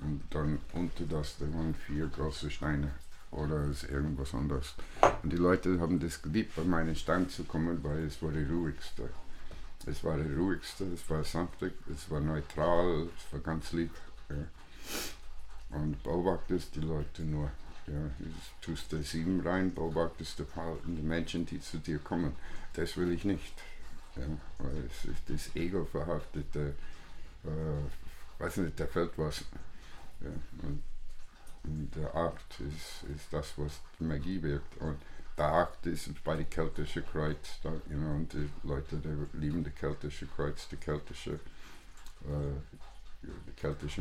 Und dann unter das, da waren 4 große Steine oder ist irgendwas anderes. Und die Leute haben das geliebt, bei meinem Stand zu kommen, weil es war die ruhigste. Es war die ruhigste, es war sanftig, es war neutral, es war ganz lieb. Ja. Und beobachtest die Leute nur. Ja, tust da 7 rein, beobachtest das Verhalten der Menschen, die zu dir kommen. Das will ich nicht. Ja, weil es ist das Ego-verhaftete, weiß nicht, da fällt was. Ja, und der Akt ist das, was die Magie wirkt. Und der Akt ist bei dem keltischen Kreuz. Da, und die Leute, die lieben das keltische Kreuz, die keltische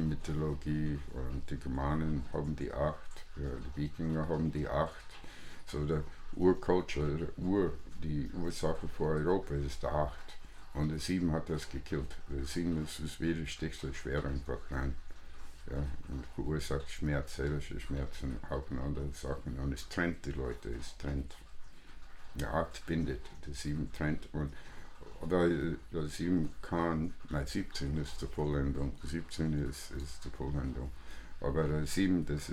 Mythologie, und die Germanen haben die 8, ja, die Wikinger haben die 8. So der Urculture, die Ursache für Europa ist der 8. Und der 7 hat das gekillt. Der 7 ist das widerstichste Schwert einfach rein. Ja, und verursacht Schmerz, seelische Schmerzen, Haufen andere Sachen. Und es trennt die Leute, es trennt. Der 8 bindet, der 7 trennt. Aber der 7 kann, nein, 17 ist die Vollendung, 17 ist die Vollendung. Aber der 7, das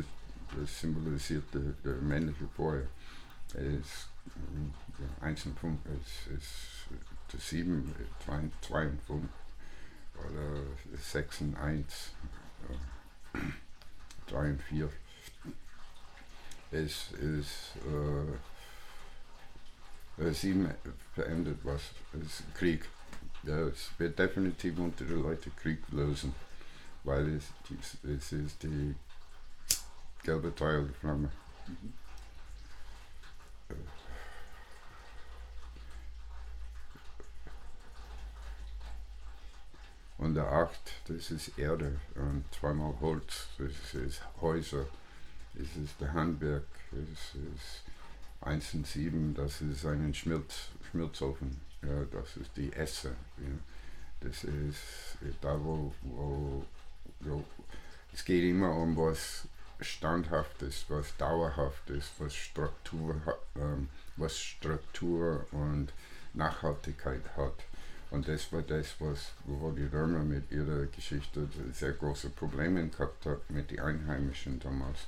symbolisiert der männliche Feuer. Ist, ja, 1 und 5 ist der 7, 2 und 5, oder 6 und 1, 3 und 4. Es ist 7 verändert was, es ist Krieg. Ja, es wird definitiv unter den Leuten Krieg lösen, weil es ist die gelbe Teil der Flamme. Und der 8, das ist Erde, und 2-mal Holz, das ist Häuser, das ist der Handwerk, das ist 1 und 7, das ist ein Schmelzofen, ja, das ist die Esse. Ja. Das ist da, wo es geht immer um was Standhaftes, was Dauerhaftes, was Struktur und Nachhaltigkeit hat. Und das war das, wo die Römer mit ihrer Geschichte sehr große Probleme gehabt haben mit den Einheimischen damals.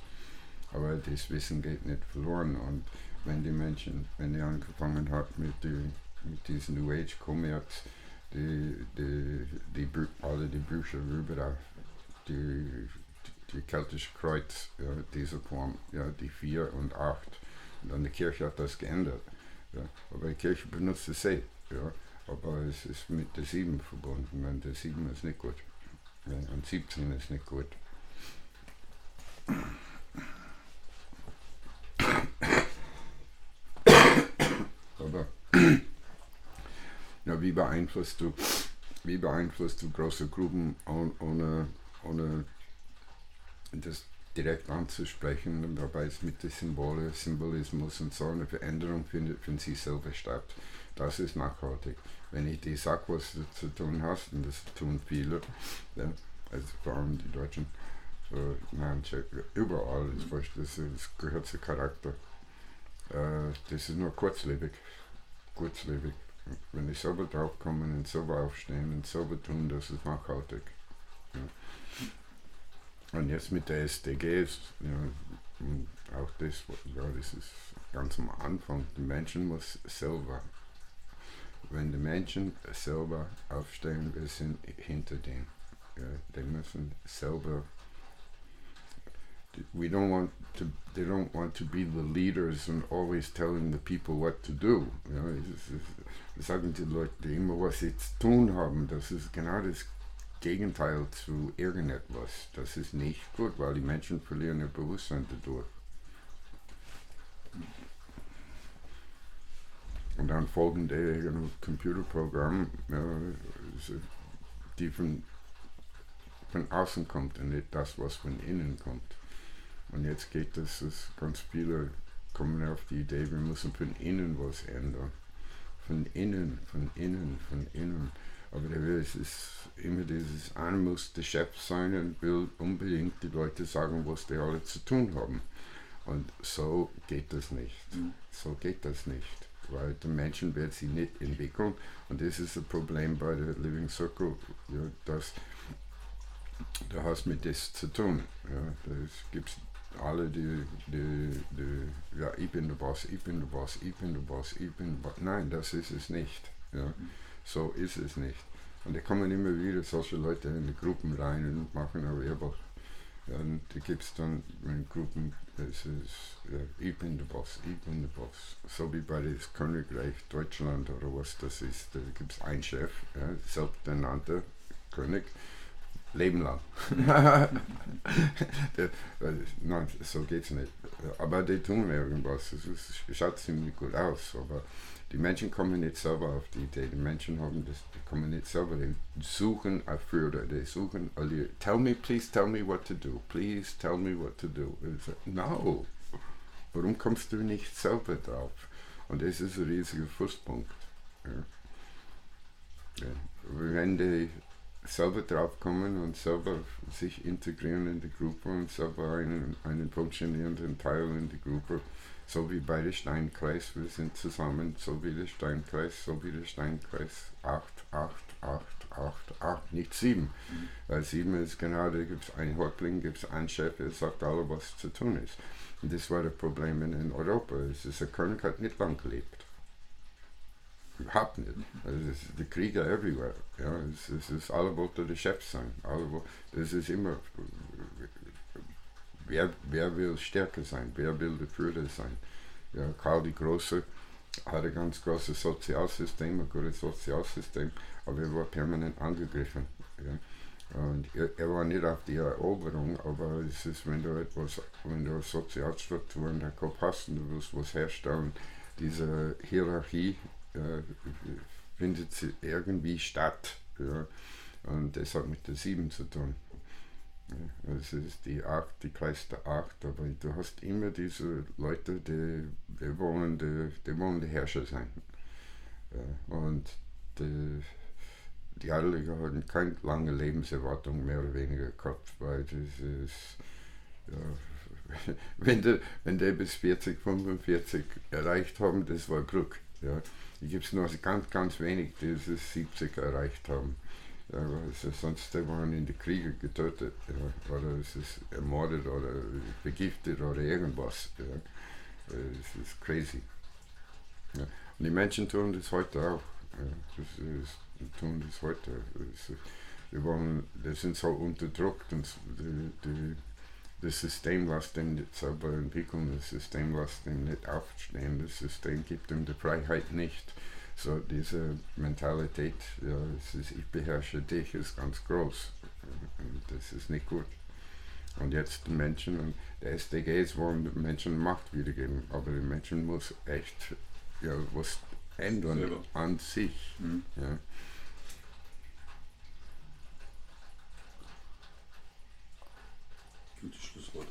Aber das Wissen geht nicht verloren. Und wenn die Menschen, wenn die angefangen hat mit diesem New Age Kommerz, alle die Bücher über die keltische Kreuz, ja, diese Form, ja, die 4 und 8. Und dann die Kirche hat das geändert. Ja. Aber die Kirche benutzt es sehr. Ja. Aber es ist mit der 7 verbunden, und der 7 ist nicht gut. Ja, und 17 ist nicht gut. Aber ja, wie beeinflusst du große Gruppen ohne das direkt anzusprechen, und dabei ist mit dem Symbolismus und so eine Veränderung findet von sich selber statt. Das ist nachhaltig. Wenn ich dir sage, was du zu tun hast, und das tun viele, ja, also vor allem die Deutschen, so, nein, überall, das gehört zu Charakter. Das ist nur kurzlebig. Wenn ich selber drauf komme und selber aufstehen und selber tun, das ist nachhaltig. Ja. Und jetzt mit der SDGs, ja, auch das, ja, das ist ganz am Anfang. Die Menschen muss selber, wenn die Menschen selber aufstehen, wir sind hinter denen. Ja, die müssen selber. They don't want to be the leaders and always telling the people what to do. Ja, wir sagen die Leute immer, was sie zu tun haben. Das ist genau das Gegenteil zu irgendetwas. Das ist nicht gut, weil die Menschen verlieren ihr Bewusstsein dadurch. Und dann folgen die Computerprogramme, ja, die von außen kommt und nicht das, was von innen kommt. Und jetzt geht es, ganz viele kommen auf die Idee, wir müssen von innen was ändern. Von innen. Aber es ist immer dieses, einer muss der Chef sein und will unbedingt die Leute sagen, was die alle zu tun haben. Und so geht das nicht. Weil der Menschen wird sich nicht entwickeln. Und das ist ein Problem bei der Living Circle, ja, dass da hast du mit das zu tun. Ja, das gibt's alle, ja, ich bin der Boss, ich bin der Boss, ich bin der Boss, ich bin der Boss. Nein, das ist es nicht. Ja, so ist es nicht. Und da kommen immer wieder solche Leute in die Gruppen rein und machen auch Werbung. Ja, und da gibt es dann in Gruppen, das ist, ja, ich bin der Boss, ich bin der Boss. So wie bei das Königreich Deutschland oder was das ist, da gibt es einen Chef, ja, selbsternannter König, Leben lang. Nein, so geht's nicht. Aber die tun irgendwas, es schaut ziemlich gut aus, aber die Menschen kommen nicht selber auf die Idee, die Menschen haben das, die kommen nicht selber, die suchen eine Führer, die suchen, tell me, please tell me what to do, please tell me what to do. No, warum kommst du nicht selber drauf? Und das ist ein riesiger Fußpunkt. Ja. Ja. Wenn die selber drauf kommen und selber sich integrieren in die Gruppe und selber einen funktionierenden Teil in die Gruppe, so wie bei der Steinkreis, wir sind zusammen, so wie der Steinkreis, 8, 8, 8, 8, 8, nicht 7. Weil 7 ist genau, da gibt es einen Häuptling, gibt es einen Chef, der sagt alle, was zu tun ist. Und das war das Problem in Europa. Der König hat nicht lang gelebt. Überhaupt nicht. Also die Krieger everywhere. Ja, es ist alle wollten der Chef sein. Es ist immer, wer will stärker sein? Wer will der Führer sein? Ja, Karl die Große hatte ein ganz großes Sozialsystem, ein gutes Sozialsystem, aber er war permanent angegriffen. Ja. Und er war nicht auf die Eroberung, aber es ist, wenn du Sozialstrukturen in der Kopf hast und du willst was herstellen, diese Hierarchie findet irgendwie statt. Ja. Und das hat mit der 7 zu tun. Ja, es ist die 8, die kleinste 8, aber du hast immer diese Leute, die wollen die Herrscher sein. Ja. Und die Adeligen haben keine lange Lebenserwartung mehr oder weniger gehabt, weil das ist, ja, wenn die bis 40, 45 erreicht haben, das war Glück. Ja. Hier gibt es nur ganz, ganz wenig, die es 70 erreicht haben. Ja, sonst die waren in die Kriege getötet, ja, oder es ist ermordet oder vergiftet oder irgendwas. Ja. Es ist crazy. Ja. Und die Menschen tun das heute auch. Ja. Tun das heute. Die sind so unterdrückt und das System lässt den nicht selber entwickeln, das System lässt den nicht aufstehen, das System gibt ihm die Freiheit nicht. So diese Mentalität, ja, ich beherrsche dich, ist ganz groß. Und das ist nicht gut. Und jetzt die Menschen, und der SDGs wollen den Menschen Macht wiedergeben, aber die Menschen muss echt was ändern selber an sich. Mhm. Ja. Gutes Schlusswort.